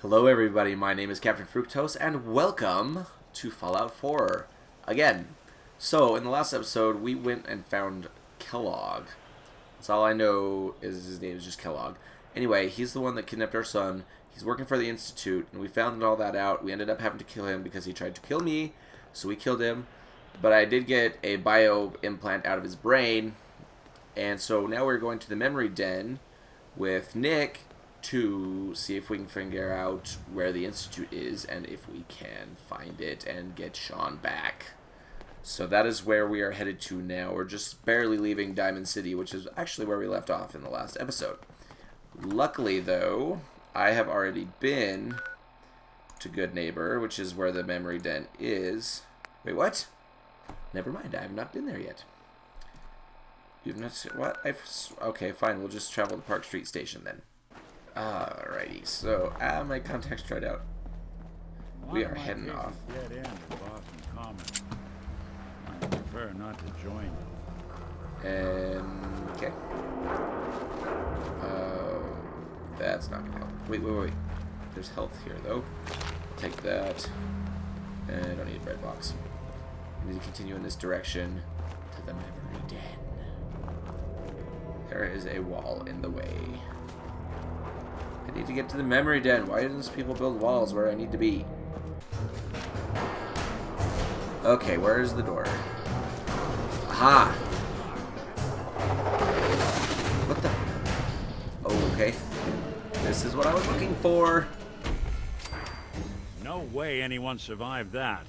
Hello everybody, my name is Captain Fructose, and welcome to Fallout 4, again. So, in the last episode, we went and found Kellogg. That's all I know is his name is just Kellogg. Anyway, he's the one that kidnapped our son. He's working for the Institute, and we found all that out. We ended up having to kill him because he tried to kill me, so we killed him. But I did get a bio implant out of his brain, and so now we're going to the memory den with Nick to see if we can figure out where the Institute is and if we can find it and get Sean back. So that is where we are headed to now. We're just barely leaving Diamond City, which is actually where we left off in the last episode. Luckily, though, I have already been to Good Neighbor, which is where the memory den is. Wait, what? Never mind, I have not been there yet. You've not seen what? Okay, fine, we'll just travel to Park Street Station then. Alrighty, so my contact's tried out. We are heading off. Dead end in Boston Common. I prefer not to join them. Okay. That's not gonna help. Wait. There's health here though. Take that. And I don't need a bread box. I need to continue in this direction to the memory den. There is a wall in the way. I need to get to the memory den. Why didn't people build walls where I need to be? Okay, where is the door? Aha! What the? Oh, okay. This is what I was looking for. No way anyone survived that.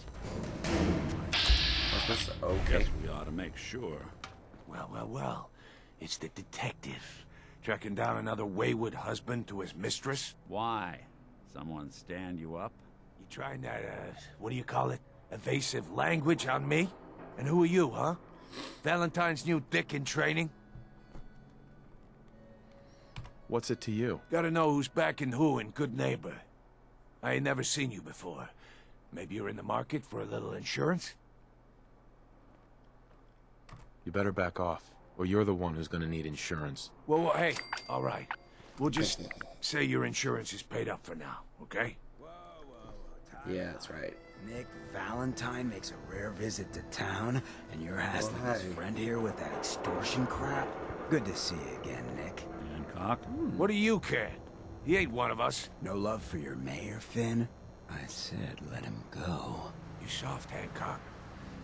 What's this? Okay. Guess we ought to make sure. Well. It's the detective. Tracking down another wayward husband to his mistress? Why? Someone stand you up? You trying that, what do you call it? Evasive language on me? And who are you, huh? Valentine's new dick in training? What's it to you? Gotta know who's backing who in Good Neighbor. I ain't never seen you before. Maybe you're in the market for a little insurance? You better back off, or you're the one who's gonna need insurance. Well, hey, all right. We'll just say your insurance is paid up for now, okay? Yeah, that's right. Nick Valentine makes a rare visit to town, and you're hassling his hi. friend here with that extortion crap? Good to see you again, Nick. Hancock? What do you care? He ain't one of us. No love for your mayor, Finn? I said let him go. You soft, Hancock.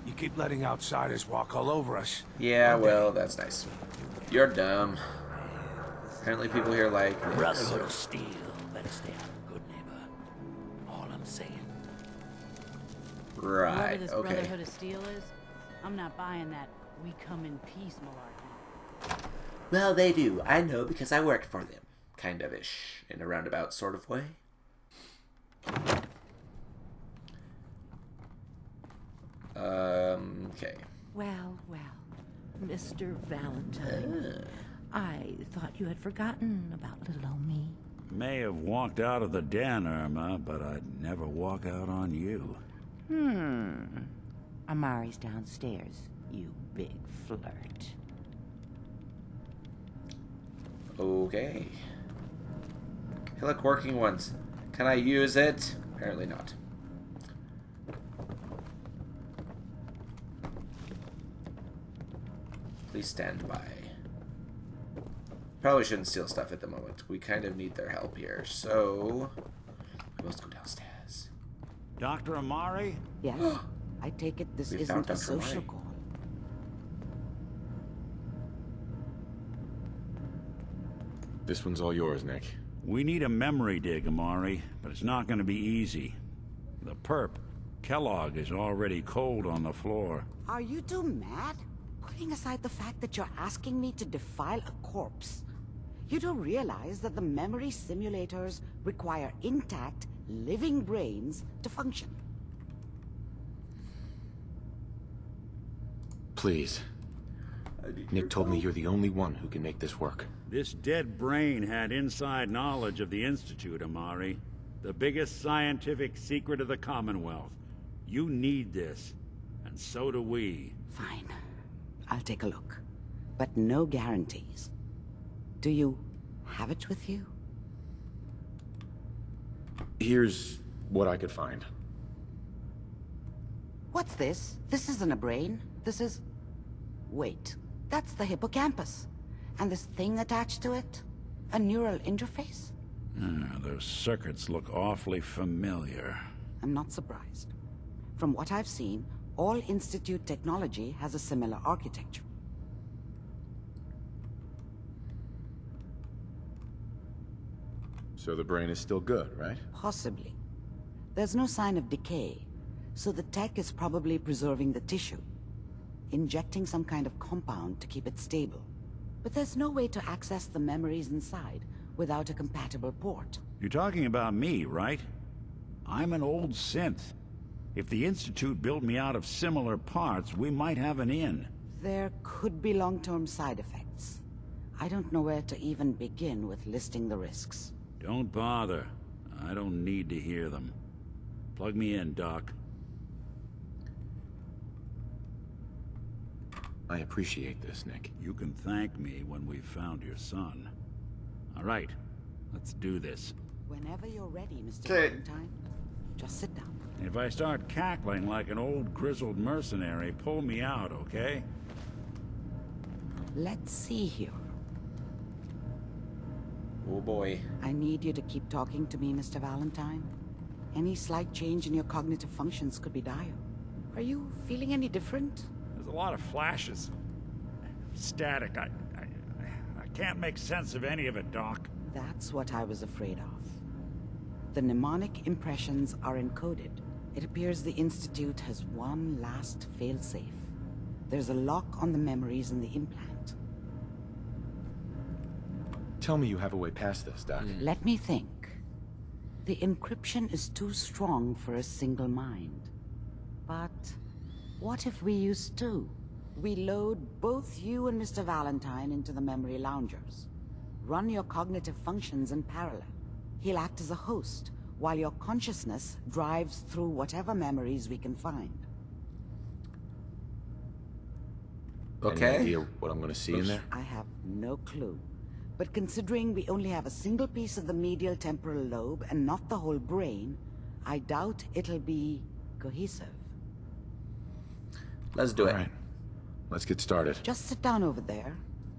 You keep letting outsiders walk all over us. Yeah, well, that's nice. You're dumb. Apparently people here like Nick, Brotherhood so- of Steel. Better stay out of Good Neighbor. All I'm saying. Right, Whoever this okay. Brotherhood of Steel is, I'm not buying that we come in peace malarkey. Well, they do. I know because I work for them. Kind of ish. In a roundabout sort of way. Okay. Well, Mr. Valentine, I thought you had forgotten about little old me. May have walked out of the den, Irma, but I'd never walk out on you. Amari's downstairs, you big flirt. Okay. Look, working ones. Can I use it? Apparently not. Please stand by. Probably shouldn't steal stuff at the moment. We kind of need their help here, so we must go downstairs. Dr. Amari? Yes, I take it this We found isn't a Dr. social Amari. call. This one's all yours, Nick. We need a memory dig, Amari, but it's not going to be easy. The perp, Kellogg, is already cold on the floor. Are you two mad? Putting aside the fact that you're asking me to defile a corpse, you don't realize that the memory simulators require intact, living brains to function. Please. Nick told me you're the only one who can make this work. This dead brain had inside knowledge of the Institute, Amari. The biggest scientific secret of the Commonwealth. You need this, and so do we. Fine. I'll take a look. But no guarantees. Do you have it with you? Here's what I could find. What's this? This isn't a brain. This is... Wait. That's the hippocampus. And this thing attached to it? A neural interface? Those circuits look awfully familiar. I'm not surprised. From what I've seen, all Institute technology has a similar architecture. So the brain is still good, right? Possibly. There's no sign of decay, so the tech is probably preserving the tissue, injecting some kind of compound to keep it stable. But there's no way to access the memories inside without a compatible port. You're talking about me, right? I'm an old synth. If the Institute built me out of similar parts, we might have an in. There could be long-term side effects. I don't know where to even begin with listing the risks. Don't bother. I don't need to hear them. Plug me in, Doc. I appreciate this, Nick. You can thank me when we've found your son. All right, let's do this. Whenever you're ready, Mr. Okay. Valentine, just sit down. If I start cackling like an old grizzled mercenary, pull me out, okay? Let's see here. Oh boy. I need you to keep talking to me, Mr. Valentine. Any slight change in your cognitive functions could be dire. Are you feeling any different? There's a lot of flashes. Static. I can't make sense of any of it, Doc. That's what I was afraid of. The mnemonic impressions are encoded. It appears the Institute has one last failsafe. There's a lock on the memories in the implant. Tell me you have a way past this, Doc. Let me think. The encryption is too strong for a single mind. But what if we use two? We load both you and Mr. Valentine into the memory loungers. Run your cognitive functions in parallel. He'll act as a host, while your consciousness drives through whatever memories we can find. Okay. Any idea what I'm gonna see in there? I have no clue. But considering we only have a single piece of the medial temporal lobe and not the whole brain, I doubt it'll be cohesive. Let's do it. All right. Let's get started. Just sit down over there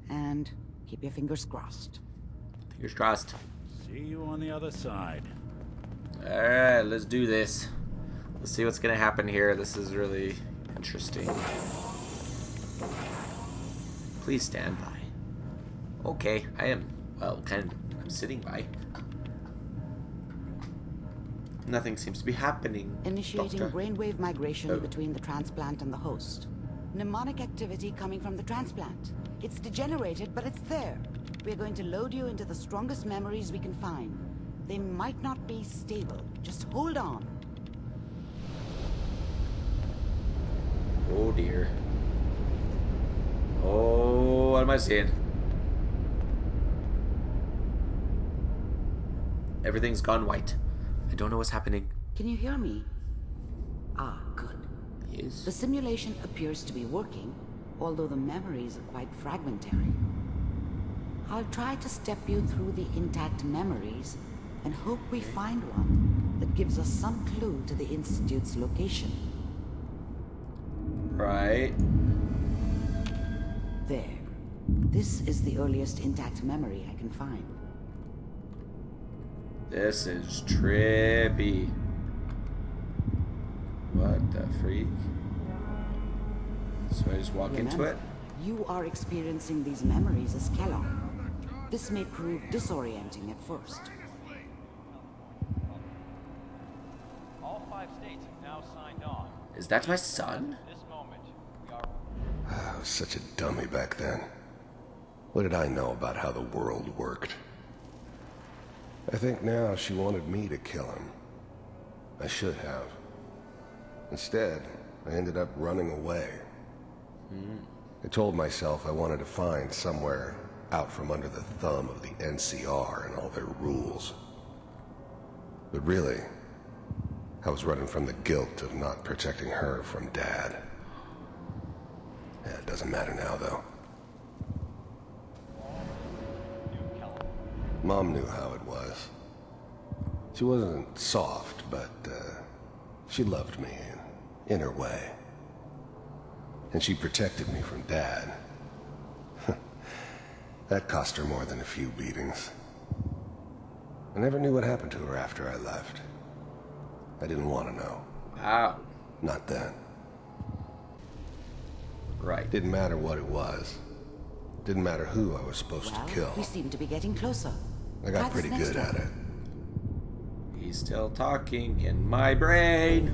and keep your fingers crossed. Fingers crossed. See you on the other side. Alright, let's do this. Let's see what's gonna happen here. This is really interesting. Please stand by. Okay, I am, well, I'm sitting by. Nothing seems to be happening. Initiating Doctor. brainwave migration Oh. between the transplant and the host. Mnemonic activity coming from the transplant. It's degenerated, but it's there. We're going to load you into the strongest memories we can find. They might not be stable. Just hold on. Oh dear. Oh, what am I seeing? Everything's gone white. I don't know what's happening. Can you hear me? Ah, good. Yes. The simulation appears to be working, although the memories are quite fragmentary. I'll try to step you through the intact memories and hope we find one that gives us some clue to the Institute's location. Right. There. This is the earliest intact memory I can find. This is trippy. What the freak? So I just walk into Remember, it? you are experiencing these memories as Kellogg. This may prove disorienting at first. All 5 states have now signed on. Is that my son? This moment, we are... I was such a dummy back then. What did I know about how the world worked? I think now she wanted me to kill him. I should have. Instead, I ended up running away. I told myself I wanted to find somewhere out from under the thumb of the NCR and all their rules. But really, I was running from the guilt of not protecting her from Dad. Yeah, it doesn't matter now, though. Mom knew how it was. She wasn't soft, but she loved me in her way. And she protected me from Dad. That cost her more than a few beatings. I never knew what happened to her after I left. I didn't want to know. Wow. Not then. Right. Didn't matter what it was. Didn't matter who I was supposed to kill. We seem to be getting closer. I got Try this pretty next good one. at it. He's still talking in my brain.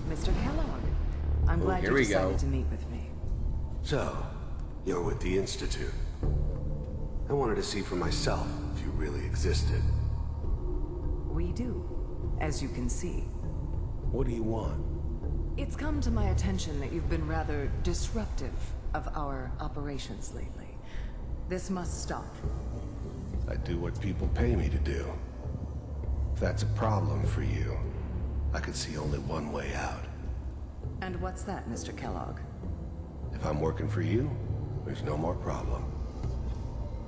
Mr. Kellogg, I'm glad here you we decided go. to meet with me. So, you're with the Institute. I wanted to see for myself if you really existed. We do, as you can see. What do you want? It's come to my attention that you've been rather disruptive of our operations lately. This must stop. I do what people pay me to do. If that's a problem for you, I could see only one way out. And what's that, Mr. Kellogg? If I'm working for you, there's no more problem.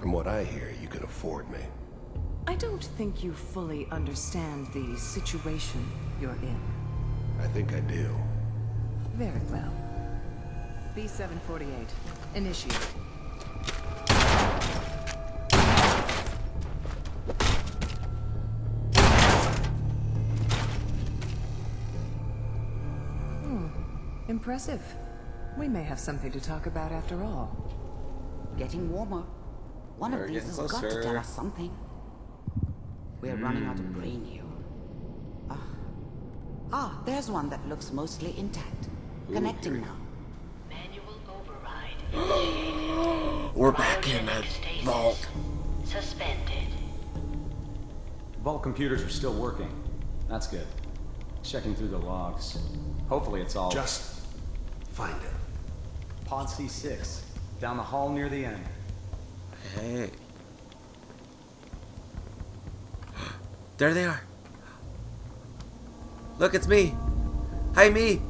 From what I hear, you can afford me. I don't think you fully understand the situation you're in. I think I do. Very well. B-748, initiate. Impressive. We may have something to talk about after all. Getting warmer. One We're of these getting has got to closer. tell us something. We're running out of brain here. There's one that looks mostly intact. Connecting now. Manual override initiated. We're back in the Cryogenic vault. stasis suspended. Vault computers are still working. That's good. Checking through the logs. Hopefully it's all... Just find it. Pod C6. Down the hall near the end. Hey. There they are. Look, it's me. Hi, me.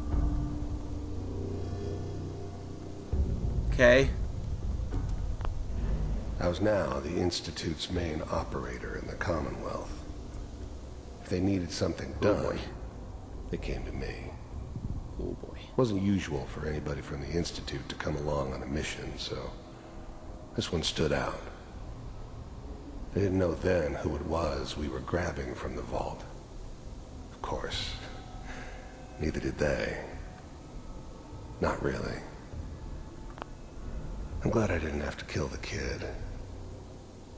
Okay. I was now the Institute's main operator in the Commonwealth. If they needed something done, they came to me. Oh boy. It wasn't usual for anybody from the Institute to come along on a mission, so this one stood out. I didn't know then who it was we were grabbing from the vault. Of course, neither did they. Not really. I'm glad I didn't have to kill the kid.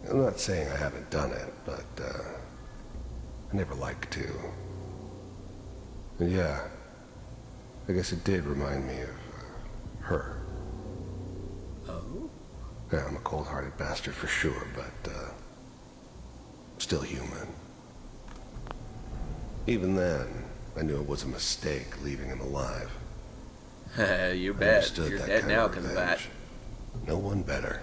I'm not saying I haven't done it, but I never liked to. And yeah, I guess it did remind me of her. Oh? Yeah, I'm a cold-hearted bastard for sure, but still human. Even then, I knew it was a mistake leaving him alive. You I bet. understood You're that dead kind now of because of that. revenge. No one better.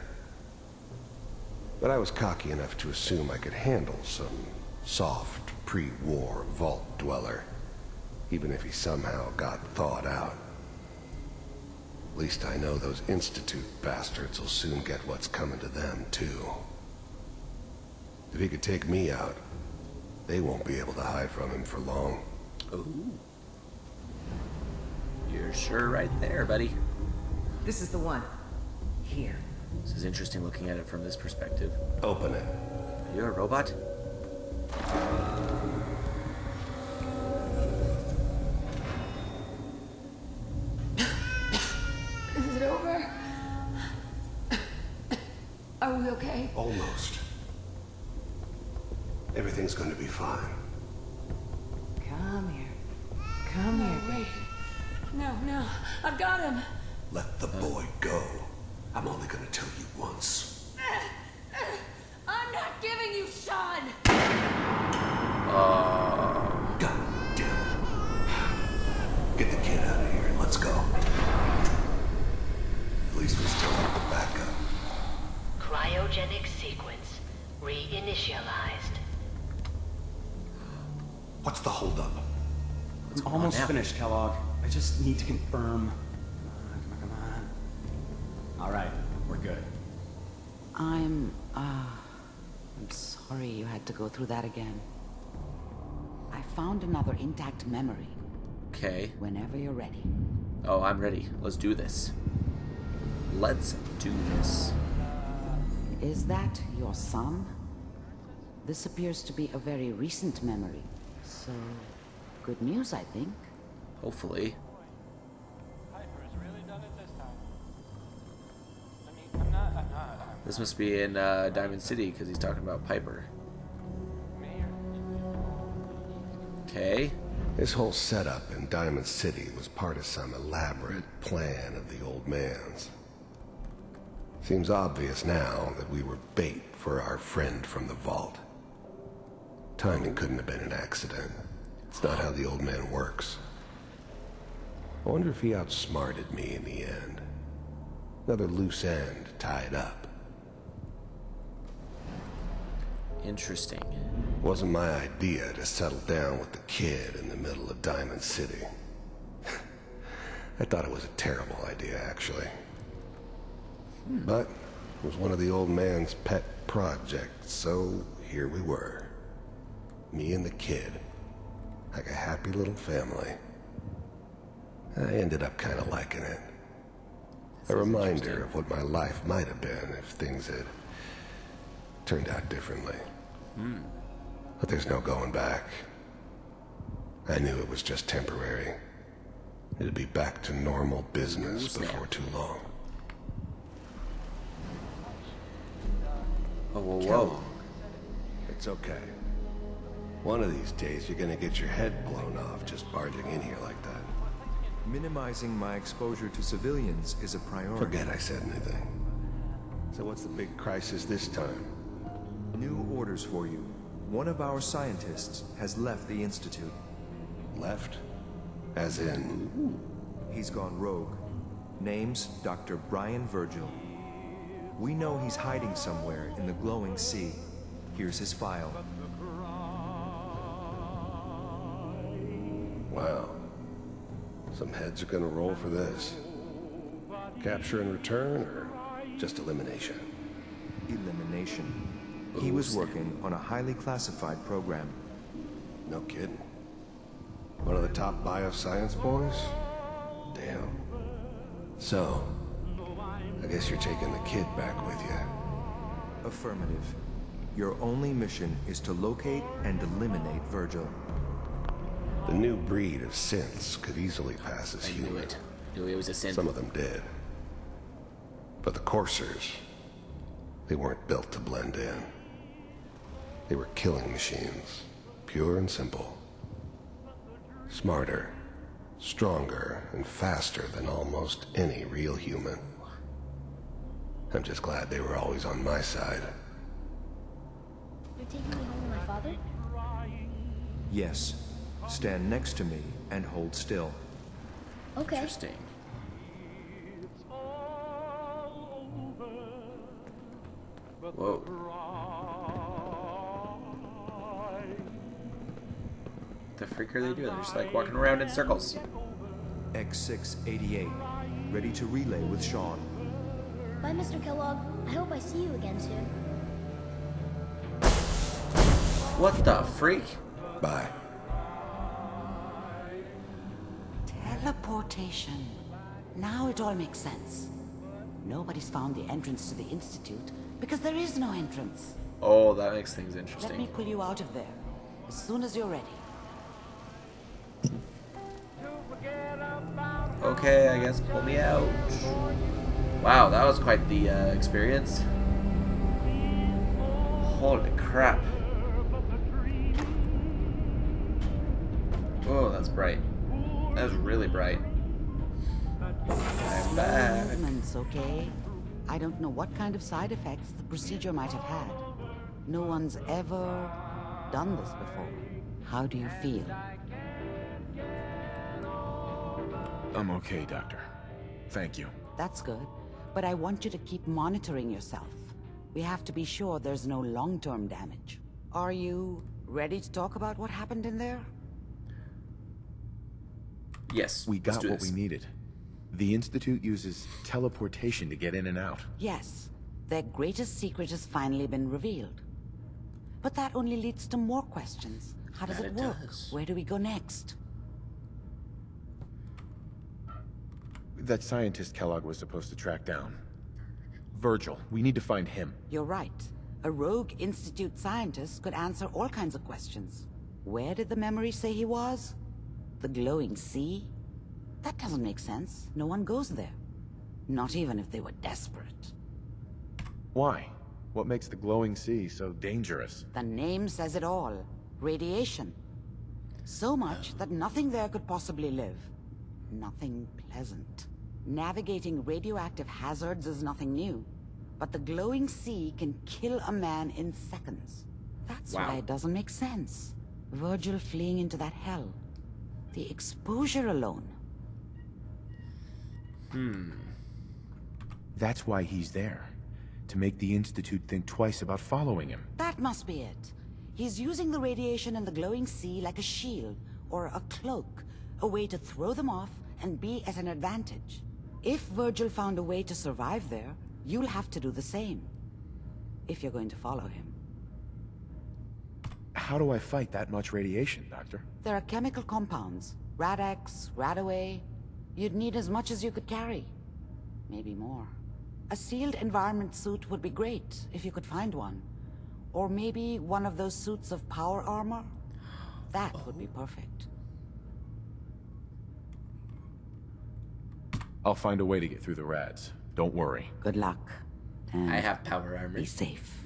But I was cocky enough to assume I could handle some soft, pre-war vault dweller, even if he somehow got thawed out. At least I know those Institute bastards will soon get what's coming to them, too. If he could take me out, they won't be able to hide from him for long. Ooh. You're sure right there, buddy. This is the one. Here. This is interesting looking at it from this perspective. Open it. Are you a robot? Is it over? Are we okay? Almost. Everything's going to be fine. Come here. Come here, baby. No, I've got him. Let the boy go. I'm only going to tell you once. I'm not giving you Sean. God damn it. Get the kid out of here and let's go. At least we still have the backup. Cryogenic sequence reinitialized. What's the holdup? It's almost finished, Kellogg. I just need to confirm. Come on. All right, we're good. I'm, I'm sorry you had to go through that again. I found another intact memory. Okay. Whenever you're ready. Oh, I'm ready. Let's do this. Let's do this. Is that your son? This appears to be a very recent memory. So, good news, I think. Hopefully. This must be in Diamond City because he's talking about Piper. Okay. This whole setup in Diamond City was part of some elaborate plan of the old man's. Seems obvious now that we were bait for our friend from the vault. Timing couldn't have been an accident. It's not how the old man works. I wonder if he outsmarted me in the end. Another loose end tied up. Interesting. Wasn't my idea to settle down with the kid in the middle of Diamond City. I thought it was a terrible idea, actually. But it was one of the old man's pet projects, so here we were. Me and the kid. Like a happy little family. I ended up kind of liking it. A reminder of what my life might have been if things had turned out differently. But there's no going back. I knew it was just temporary. It'd be back to normal business before too long. Oh, whoa, whoa. Kellogg. It's okay. One of these days, you're gonna get your head blown off just barging in here like that. Minimizing my exposure to civilians is a priority. Forget I said anything. So what's the big crisis this time? New orders for you. One of our scientists has left the Institute. Left? As in? He's gone rogue. Name's Dr. Brian Virgil. We know he's hiding somewhere in the glowing sea. Here's his file. Wow. Some heads are gonna roll for this. Capture and return, or just elimination? Elimination. He was working on a highly classified program. No kidding. One of the top bioscience boys? Damn. So, I guess you're taking the kid back with you. Affirmative. Your only mission is to locate and eliminate Virgil. The new breed of synths could easily pass as human. Knew it was a synth. Some of them did. But the coursers, they weren't built to blend in. They were killing machines, pure and simple. Smarter, stronger, and faster than almost any real human. I'm just glad they were always on my side. You're taking me home with my father? Yes. Stand next to me and hold still. Okay. Interesting. Whoa. The freak are they doing? They're just like walking around in circles. X688, ready to relay with Sean. Bye, Mr. Kellogg. I hope I see you again soon. What the freak? Bye. Teleportation. Now it all makes sense. Nobody's found the entrance to the Institute because there is no entrance. Oh, that makes things Let me interesting. pull you out of there as soon as you're ready. Okay, I guess pull me out. Wow, that was quite the experience. Holy crap. Oh, that's bright. That was really bright. I'm back. Movements, okay? I don't know what kind of side effects the procedure might have had. No one's ever done this before. How do you feel? I'm okay, Doctor. Thank you. That's good. But I want you to keep monitoring yourself. We have to be sure there's no long-term damage. Are you ready to talk about what happened in there? Yes. We got what we needed. The Institute uses teleportation to get in and out. Yes. Their greatest secret has finally been revealed. But that only leads to more questions. How does it work? Where do we go next? That scientist Kellogg was supposed to track down. Virgil, we need to find him. You're right. A rogue Institute scientist could answer all kinds of questions. Where did the memory say he was? The glowing sea? That doesn't make sense. No one goes there. Not even if they were desperate. Why? What makes the glowing sea so dangerous? The name says it all. Radiation. So much that nothing there could possibly live. Nothing pleasant. Navigating radioactive hazards is nothing new. But the glowing sea can kill a man in seconds. That's why it doesn't make sense. Virgil fleeing into that hell. The exposure alone. That's why he's there. To make the Institute think twice about following him. That must be it. He's using the radiation in the glowing sea like a shield, or a cloak. A way to throw them off and be at an advantage. If Virgil found a way to survive there, you'll have to do the same. If you're going to follow him. How do I fight that much radiation, Doctor? There are chemical compounds. Rad-X, Radaway. You'd need as much as you could carry. Maybe more. A sealed environment suit would be great, if you could find one. Or maybe one of those suits of power armor? That would be perfect. I'll find a way to get through the rads. Don't worry. Good luck. And I have power armor. be safe.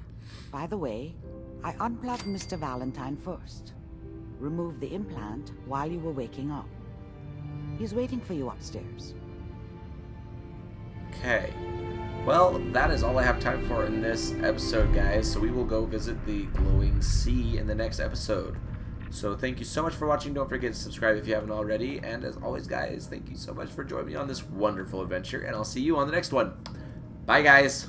By the way, I unplugged Mr. Valentine first. Removed the implant while you were waking up. He's waiting for you upstairs. Okay. Well, that is all I have time for in this episode, guys. So we will go visit the glowing sea in the next episode. So thank you so much for watching. Don't forget to subscribe if you haven't already. And as always, guys, thank you so much for joining me on this wonderful adventure. And I'll see you on the next one. Bye, guys.